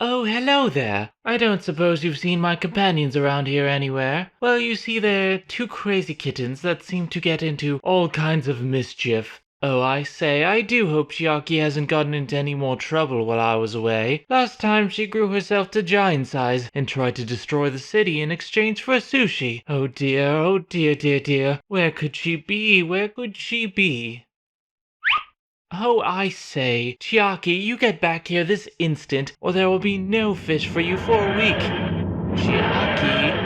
Oh, hello there. I don't suppose you've seen my companions around here anywhere. Well, you see, they're two crazy kittens that seem to get into all kinds of mischief. Oh, I say, I do hope Chiaki hasn't gotten into any more trouble while I was away. Last time she grew herself to giant size and tried to destroy the city in exchange for sushi. Oh dear, dear, dear. Where could she be? Where could she be? Oh, I say, Chiaki, you get back here this instant, or there will be no fish for you for a week. Chiaki.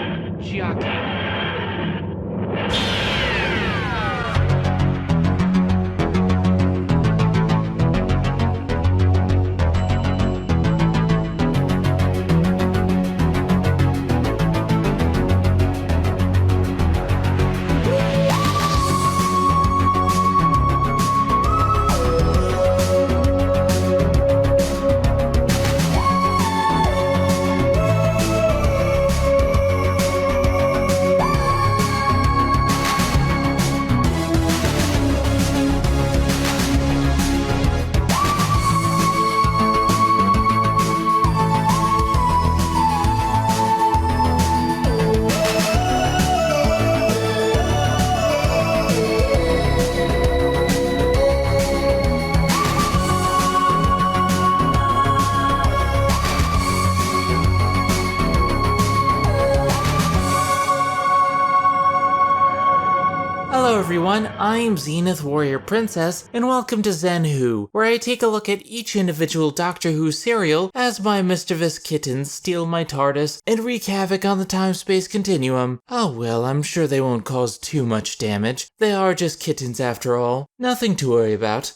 Hello everyone, I'm Zenith Warrior Princess, and welcome to Zen Who, where I take a look at each individual Doctor Who serial as my mischievous kittens steal my TARDIS and wreak havoc on the time-space continuum. Oh well, I'm sure they won't cause too much damage. They are just kittens after all. Nothing to worry about.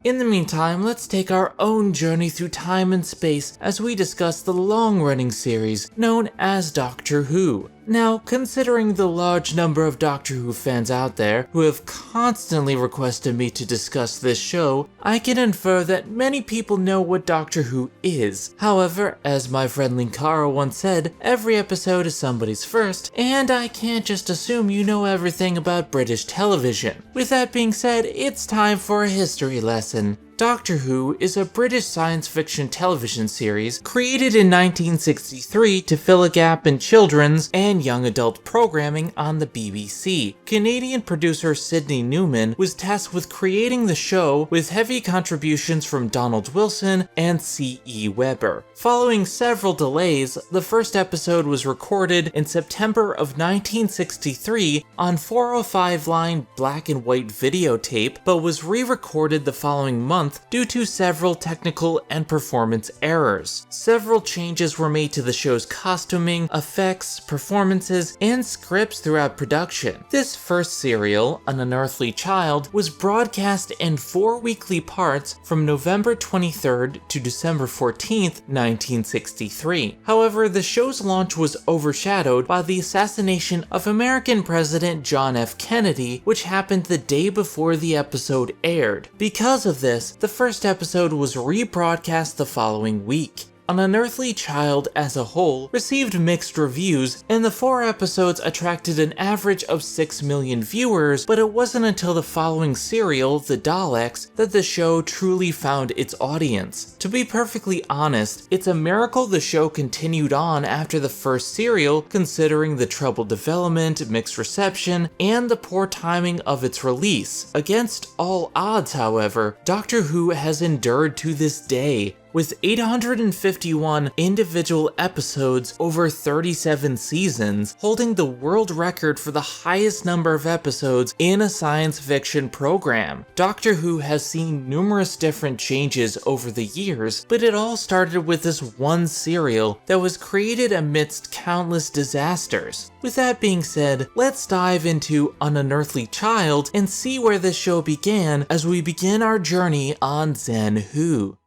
In the meantime, let's take our own journey through time and space as we discuss the long-running series known as Doctor Who. Now, considering the large number of Doctor Who fans out there who have constantly requested me to discuss this show, I can infer that many people know what Doctor Who is. However, as my friend Linkara once said, every episode is somebody's first, and I can't just assume you know everything about British television. With that being said, it's time for a history lesson. Doctor Who is a British science fiction television series created in 1963 to fill a gap in children's and young adult programming on the BBC. Canadian producer Sydney Newman was tasked with creating the show with heavy contributions from Donald Wilson and C.E. Weber. Following several delays, the first episode was recorded in September of 1963 on 405-line black and white videotape, but was re-recorded the following month due to several technical and performance errors. Several changes were made to the show's costuming, effects, performances, and scripts throughout production. This first serial, An Unearthly Child, was broadcast in 4 weekly parts from November 23rd to December 14th, 1963. However, the show's launch was overshadowed by the assassination of American President John F. Kennedy, which happened the day before the episode aired. Because of this, the first episode was rebroadcast the following week. An Unearthly Child as a whole received mixed reviews, and the 4 episodes attracted an average of 6 million viewers, but it wasn't until the following serial, The Daleks, that the show truly found its audience. To be perfectly honest, it's a miracle the show continued on after the first serial, considering the troubled development, mixed reception, and the poor timing of its release. Against all odds, however, Doctor Who has endured to this day, with 851 individual episodes over 37 seasons, holding the world record for the highest number of episodes in a science fiction program. Doctor Who has seen numerous different changes over the years, but it all started with this one serial that was created amidst countless disasters. With that being said, let's dive into An Unearthly Child and see where this show began as we begin our journey on Zen Who.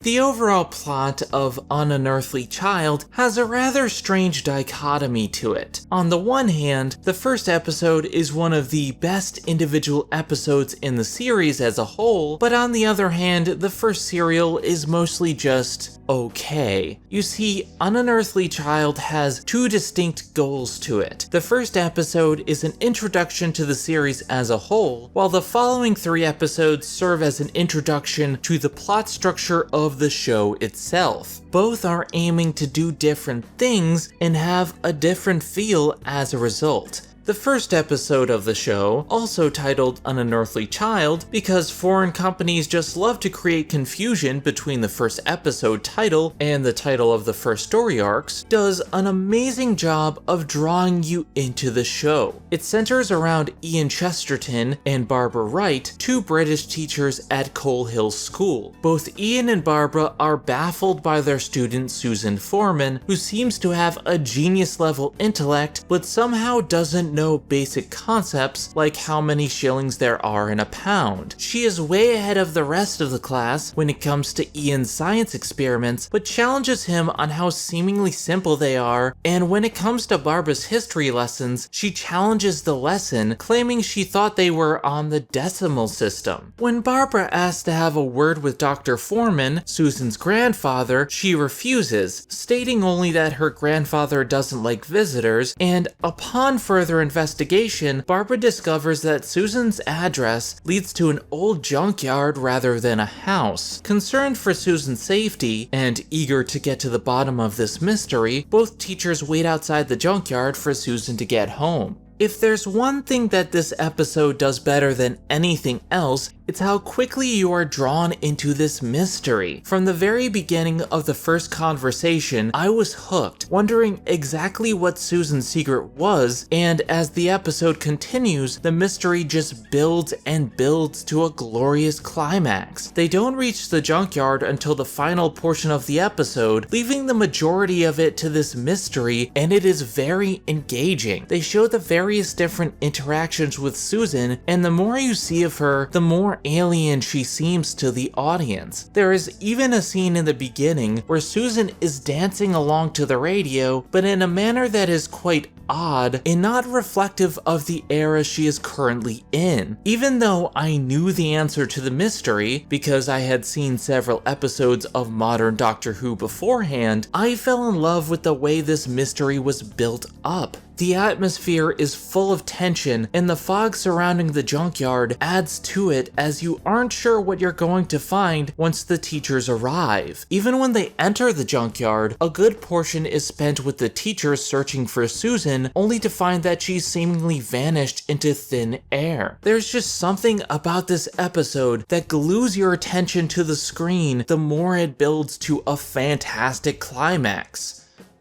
The overall plot of Unearthly Child has a rather strange dichotomy to it. On the one hand, the first episode is one of the best individual episodes in the series as a whole, but on the other hand, the first serial is mostly just okay. You see, Unearthly Child has two distinct goals to it. The first episode is an introduction to the series as a whole, while the following 3 episodes serve as an introduction to the plot structure of the show itself. Both are aiming to do different things and have a different feel as a result. The first episode of the show, also titled Unearthly Child, because foreign companies just love to create confusion between the first episode title and the title of the first story arcs, does an amazing job of drawing you into the show. It centers around Ian Chesterton and Barbara Wright, 2 British teachers at Coal Hill School. Both Ian and Barbara are baffled by their student Susan Foreman, who seems to have a genius-level intellect, but somehow doesn't know basic concepts like how many shillings there are in a pound. She is way ahead of the rest of the class when it comes to Ian's science experiments, but challenges him on how seemingly simple they are, and when it comes to Barbara's history lessons, she challenges the lesson, claiming she thought they were on the decimal system. When Barbara asks to have a word with Dr. Foreman, Susan's grandfather, she refuses, stating only that her grandfather doesn't like visitors, and upon further investigation, Barbara discovers that Susan's address leads to an old junkyard rather than a house. Concerned for Susan's safety, and eager to get to the bottom of this mystery, both teachers wait outside the junkyard for Susan to get home. If there's one thing that this episode does better than anything else, it's how quickly you are drawn into this mystery. From the very beginning of the first conversation, I was hooked, wondering exactly what Susan's secret was, and as the episode continues, the mystery just builds and builds to a glorious climax. They don't reach the junkyard until the final portion of the episode, leaving the majority of it to this mystery, and it is very engaging. They show the various different interactions with Susan, and the more you see of her, the more alien she seems to the audience. There is even a scene in the beginning where Susan is dancing along to the radio, but in a manner that is quite odd and not reflective of the era she is currently in. Even though I knew the answer to the mystery, because I had seen several episodes of modern Doctor Who beforehand, I fell in love with the way this mystery was built up. The atmosphere is full of tension, and the fog surrounding the junkyard adds to it as you aren't sure what you're going to find once the teachers arrive. Even when they enter the junkyard, a good portion is spent with the teachers searching for Susan, only to find that she's seemingly vanished into thin air. There's just something about this episode that glues your attention to the screen the more it builds to a fantastic climax.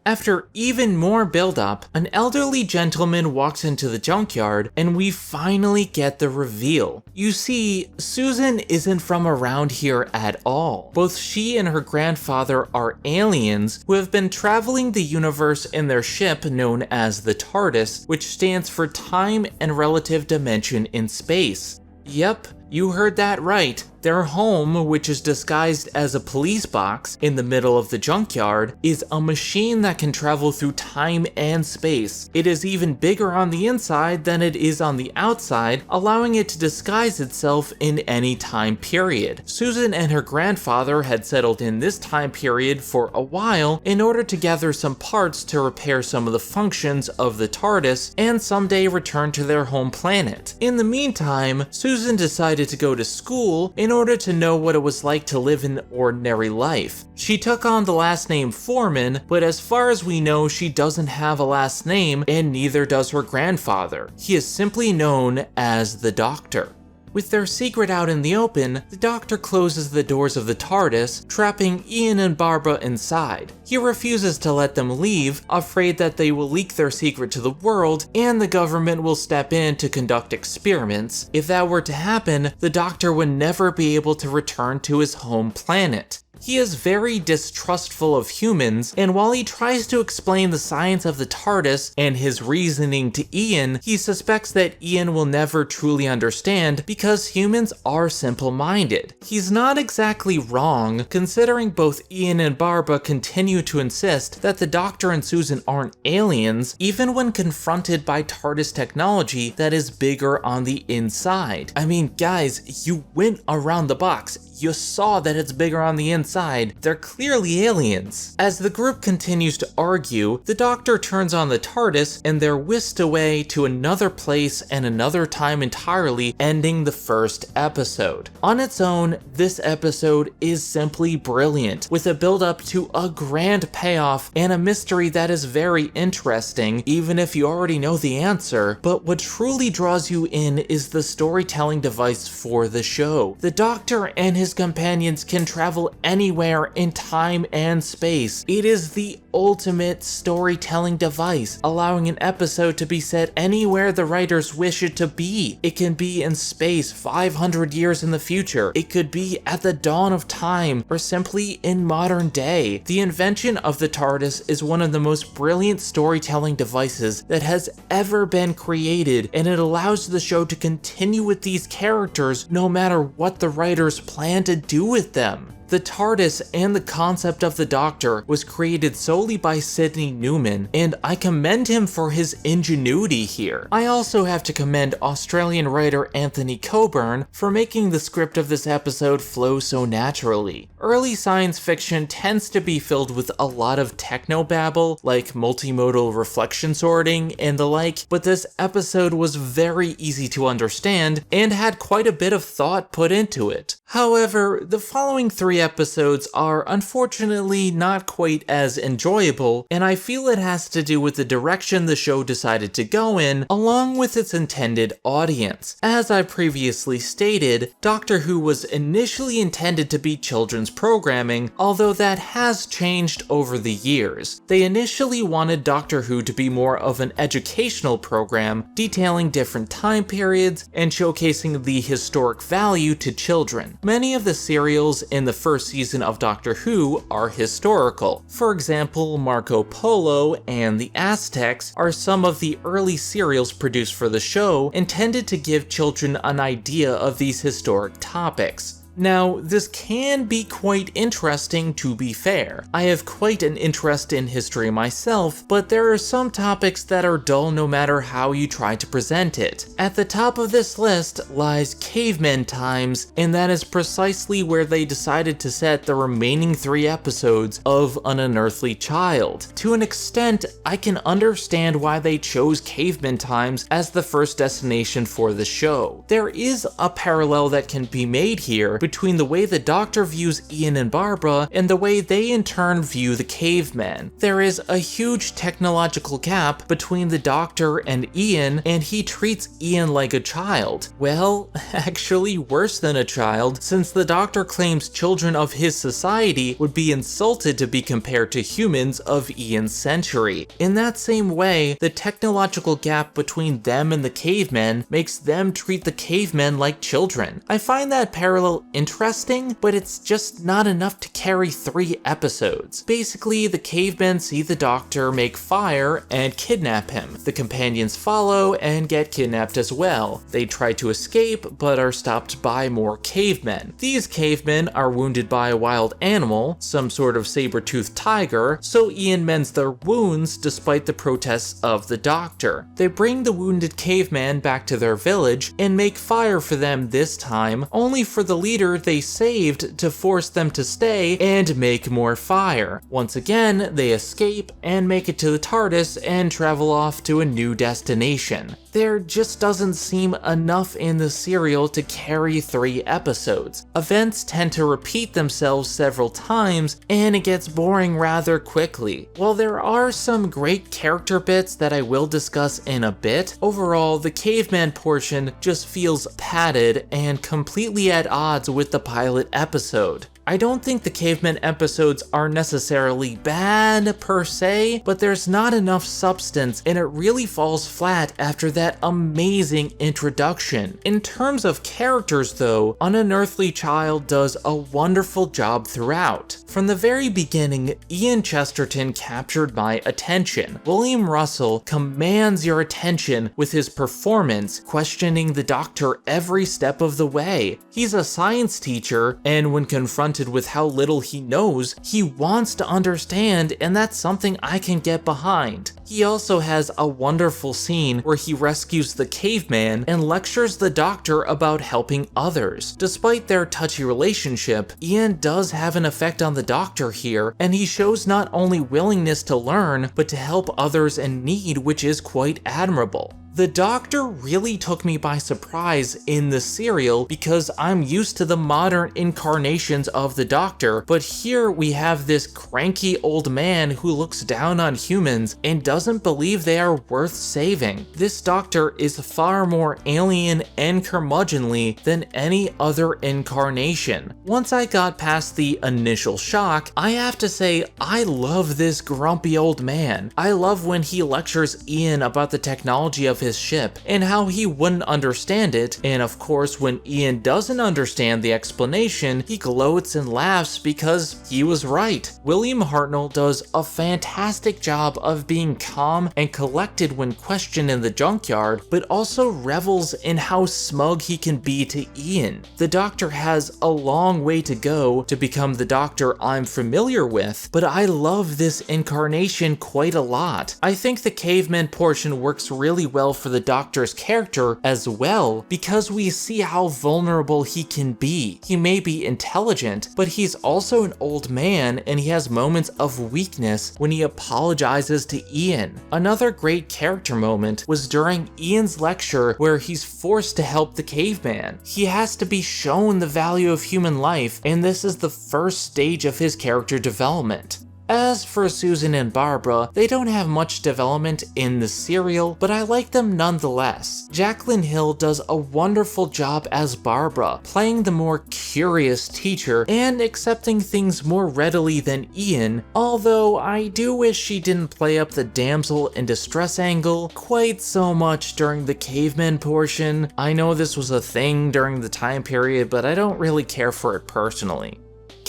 After even more build-up, an elderly gentleman walks into the junkyard, and we finally get the reveal. You see, Susan isn't from around here at all. Both she and her grandfather are aliens who have been traveling the universe in their ship known as the TARDIS, which stands for Time and Relative Dimension in Space. Yep, you heard that right. Their home, which is disguised as a police box in the middle of the junkyard, is a machine that can travel through time and space. It is even bigger on the inside than it is on the outside, allowing it to disguise itself in any time period. Susan and her grandfather had settled in this time period for a while in order to gather some parts to repair some of the functions of the TARDIS and someday return to their home planet. In the meantime, Susan decided to go to school in order to know what it was like to live an ordinary life. She took on the last name Foreman, but as far as we know, she doesn't have a last name, and neither does her grandfather. He is simply known as the Doctor. With their secret out in the open, the Doctor closes the doors of the TARDIS, trapping Ian and Barbara inside. He refuses to let them leave, afraid that they will leak their secret to the world, and the government will step in to conduct experiments. If that were to happen, the Doctor would never be able to return to his home planet. He is very distrustful of humans, and while he tries to explain the science of the TARDIS and his reasoning to Ian, he suspects that Ian will never truly understand because because humans are simple-minded. He's not exactly wrong, considering both Ian and Barbara continue to insist that the Doctor and Susan aren't aliens, even when confronted by TARDIS technology that is bigger on the inside. I mean, guys, you went around the box. You saw that it's bigger on the inside. They're clearly aliens. As the group continues to argue, the Doctor turns on the TARDIS and they're whisked away to another place and another time entirely, ending the first episode. On its own, this episode is simply brilliant, with a build-up to a grand payoff and a mystery that is very interesting, even if you already know the answer. But what truly draws you in is the storytelling device for the show. The Doctor and his companions can travel anywhere in time and space. It is the ultimate storytelling device, allowing an episode to be set anywhere the writers wish it to be. It can be in space 500 years in the future. It could be at the dawn of time, or simply in modern day. The invention of the TARDIS is one of the most brilliant storytelling devices that has ever been created, and it allows the show to continue with these characters no matter what the writers plan to do with them. The TARDIS and the concept of the Doctor was created solely by Sidney Newman, and I commend him for his ingenuity here. I also have to commend Australian writer Anthony Coburn for making the script of this episode flow so naturally. Early science fiction tends to be filled with a lot of technobabble, like multimodal reflection sorting and the like, but this episode was very easy to understand and had quite a bit of thought put into it. However, the following 3 episodes are unfortunately not quite as enjoyable, and I feel it has to do with the direction the show decided to go in, along with its intended audience. As I previously stated, Doctor Who was initially intended to be children's programming, although that has changed over the years. They initially wanted Doctor Who to be more of an educational program, detailing different time periods and showcasing the historic value to children. Many of the serials in the first season of Doctor Who are historical. For example, Marco Polo and the Aztecs are some of the early serials produced for the show, intended to give children an idea of these historic topics. Now, this can be quite interesting, to be fair. I have quite an interest in history myself, but there are some topics that are dull no matter how you try to present it. At the top of this list lies cavemen times, and that is precisely where they decided to set the remaining 3 episodes of An Unearthly Child. To an extent, I can understand why they chose cavemen times as the first destination for the show. There is a parallel that can be made here between the way the Doctor views Ian and Barbara and the way they in turn view the cavemen. There is a huge technological gap between the Doctor and Ian, and he treats Ian like a child. Well, actually worse than a child, since the Doctor claims children of his society would be insulted to be compared to humans of Ian's century. In that same way, the technological gap between them and the cavemen makes them treat the cavemen like children. I find that parallel interesting, but it's just not enough to carry 3 episodes. Basically, the cavemen see the Doctor make fire and kidnap him. The companions follow and get kidnapped as well. They try to escape, but are stopped by more cavemen. These cavemen are wounded by a wild animal, some sort of saber-toothed tiger, so Ian mends their wounds despite the protests of the Doctor. They bring the wounded caveman back to their village and make fire for them this time, only for the leader they saved to force them to stay and make more fire. Once again, they escape and make it to the TARDIS and travel off to a new destination. There just doesn't seem enough in the serial to carry 3 episodes. Events tend to repeat themselves several times, and it gets boring rather quickly. While there are some great character bits that I will discuss in a bit, overall the caveman portion just feels padded and completely at odds with the pilot episode. I don't think the Caveman episodes are necessarily bad per se, but there's not enough substance and it really falls flat after that amazing introduction. In terms of characters though, Unearthly Child does a wonderful job throughout. From the very beginning, Ian Chesterton captured my attention. William Russell commands your attention with his performance, questioning the Doctor every step of the way. He's a science teacher, and when confronted with how little he knows, he wants to understand, and that's something I can get behind. He also has a wonderful scene where he rescues the caveman and lectures the Doctor about helping others. Despite their touchy relationship, Ian does have an effect on the Doctor here, and he shows not only willingness to learn, but to help others in need, which is quite admirable. The Doctor really took me by surprise in the serial because I'm used to the modern incarnations of the Doctor, but here we have this cranky old man who looks down on humans and doesn't believe they are worth saving. This Doctor is far more alien and curmudgeonly than any other incarnation. Once I got past the initial shock, I have to say I love this grumpy old man. I love when he lectures Ian about the technology of his ship and how he wouldn't understand it, and of course when Ian doesn't understand the explanation, he gloats and laughs because he was right. William Hartnell does a fantastic job of being calm and collected when questioned in the junkyard, but also revels in how smug he can be to Ian. The Doctor has a long way to go to become the Doctor I'm familiar with, but I love this incarnation quite a lot. I think the caveman portion works really well for the Doctor's character as well, because we see how vulnerable he can be. He may be intelligent, but he's also an old man and he has moments of weakness when he apologizes to Ian. Another great character moment was during Ian's lecture where he's forced to help the caveman. He has to be shown the value of human life, and this is the first stage of his character development. As for Susan and Barbara, they don't have much development in the serial, but I like them nonetheless. Jaclyn Hill does a wonderful job as Barbara, playing the more curious teacher and accepting things more readily than Ian, although I do wish she didn't play up the damsel in distress angle quite so much during the caveman portion. I know this was a thing during the time period, but I don't really care for it personally.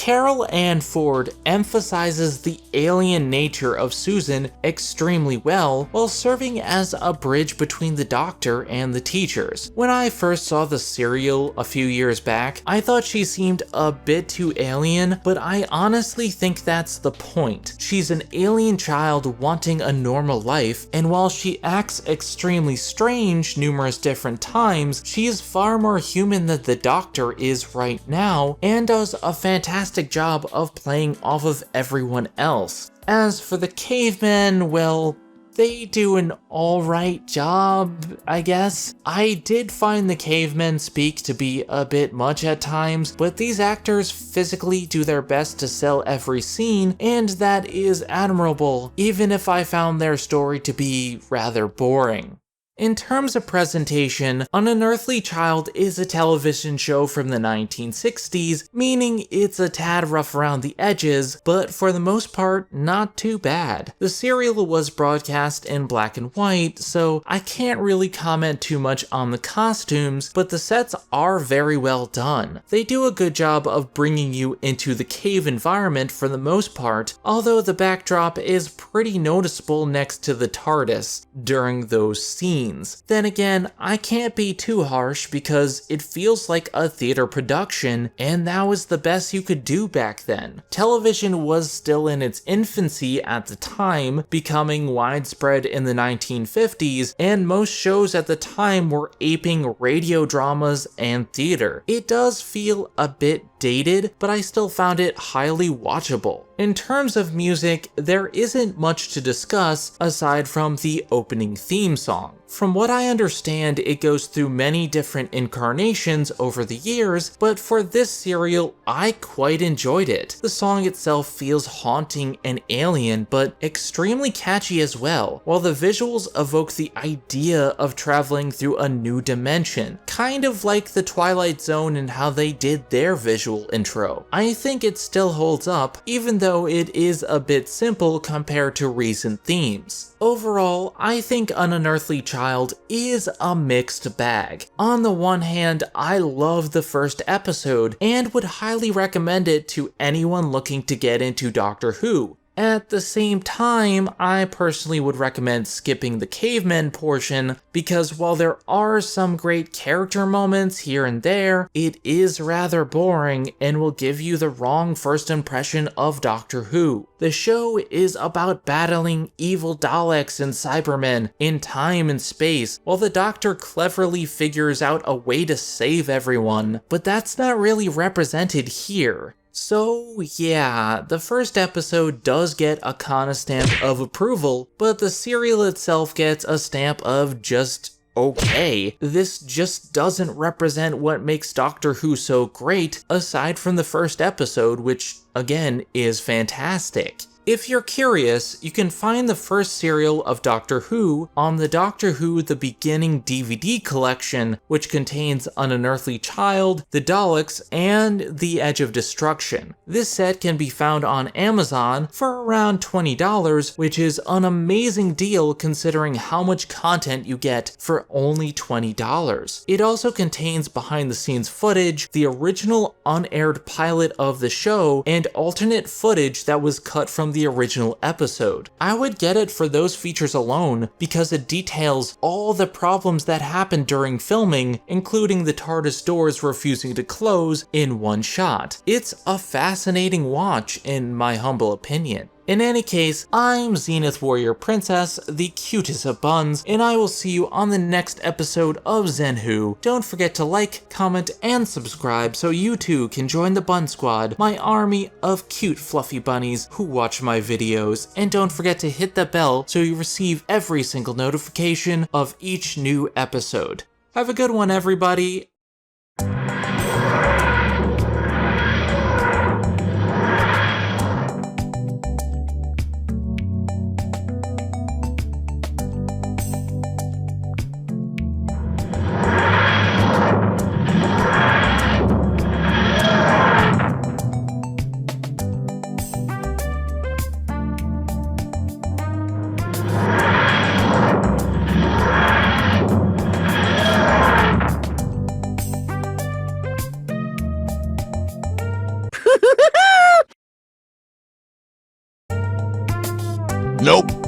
Carol Ann Ford emphasizes the alien nature of Susan extremely well while serving as a bridge between the Doctor and the teachers. When I first saw the serial a few years back, I thought she seemed a bit too alien, but I honestly think that's the point. She's an alien child wanting a normal life, and while she acts extremely strange numerous different times, she is far more human than the Doctor is right now, and does a fantastic job of playing off of everyone else. As for the cavemen, well, they do an alright job, I guess. I did find the cavemen speak to be a bit much at times, but these actors physically do their best to sell every scene, and that is admirable, even if I found their story to be rather boring. In terms of presentation, Unearthly Child is a television show from the 1960s, meaning it's a tad rough around the edges, but for the most part, not too bad. The serial was broadcast in black and white, so I can't really comment too much on the costumes, but the sets are very well done. They do a good job of bringing you into the cave environment for the most part, although the backdrop is pretty noticeable next to the TARDIS during those scenes. Then again, I can't be too harsh because it feels like a theater production, and that was the best you could do back then. Television was still in its infancy at the time, becoming widespread in the 1950s, and most shows at the time were aping radio dramas and theater. It does feel a bit dated, but I still found it highly watchable. In terms of music, there isn't much to discuss aside from the opening theme song. From what I understand, it goes through many different incarnations over the years, but for this serial, I quite enjoyed it. The song itself feels haunting and alien, but extremely catchy as well, while the visuals evoke the idea of traveling through a new dimension, kind of like the Twilight Zone and how they did their visual intro. I think it still holds up, even though it is a bit simple compared to recent themes. Overall, I think An Unearthly Child is a mixed bag. On the one hand, I love the first episode and would highly recommend it to anyone looking to get into Doctor Who. At the same time, I personally would recommend skipping the cavemen portion because while there are some great character moments here and there, it is rather boring and will give you the wrong first impression of Doctor Who. The show is about battling evil Daleks and Cybermen in time and space, while the Doctor cleverly figures out a way to save everyone, but that's not really represented here. So yeah, the first episode does get a Kana stamp of approval, but the serial itself gets a stamp of just okay. This just doesn't represent what makes Doctor Who so great, aside from the first episode, which again is fantastic. If you're curious, you can find the first serial of Doctor Who on the Doctor Who The Beginning DVD collection, which contains An Unearthly Child, The Daleks, and The Edge of Destruction. This set can be found on Amazon for around $20, which is an amazing deal considering how much content you get for only $20. It also contains behind-the-scenes footage, the original unaired pilot of the show, and alternate footage that was cut from the original episode. I would get it for those features alone because it details all the problems that happened during filming, including the TARDIS doors refusing to close in one shot. It's a fascinating watch in my humble opinion. In any case, I'm Zenith Warrior Princess, the cutest of buns, and I will see you on the next episode of Zen Who. Don't forget to like, comment, and subscribe so you too can join the Bun Squad, my army of cute fluffy bunnies who watch my videos. And don't forget to hit the bell so you receive every single notification of each new episode. Have a good one, everybody. Nope.